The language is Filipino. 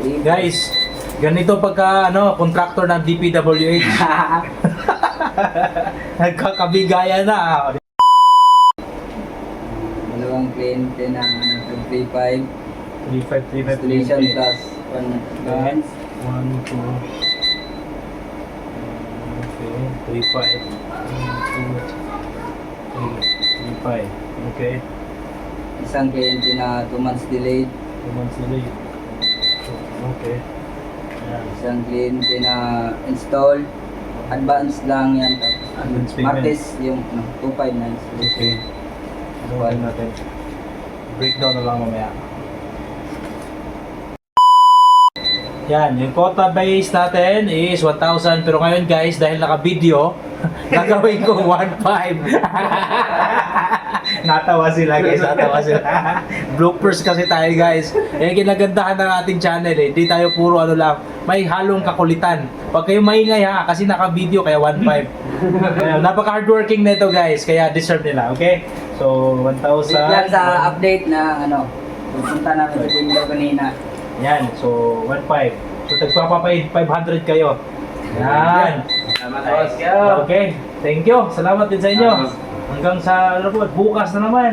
Guys, ganito pagka contractor ng DPWH. Nagkakabigayan na. Dalawang kliyente na 3.5 installation plus guns. 1, 2, okay, 3, 5, okay. Isang kliyente na 2 months delayed. 2 months delay. Okay. Ayan. Isang kliyente na install. Advance lang yan. Advance payment. Martes yung 2.5 na installation. Okay. Ano natin? Breakdown na lang mamaya. Yan, yung quota base natin is 1,000 pero ngayon guys dahil naka-video, gagawin ko 1,500. Natawa sila guys, natawa sila. Bloopers kasi tayo guys. Eh ginagandahan ng ating channel eh. Hindi tayo puro ano lang, may halong kakulitan. Huwag kayong maingay ha kasi naka-video kaya 1,500. Napaka-hardworking na ito guys, kaya deserve nila, okay? So 1,000. Yan sa update na pupunta namin sa window kanina. Yan, so 1,500. So tagpapapay 500 kayo. Yan. Salamat Okay, thank you. Salamat din sa inyo. Hanggang sa bukas na naman.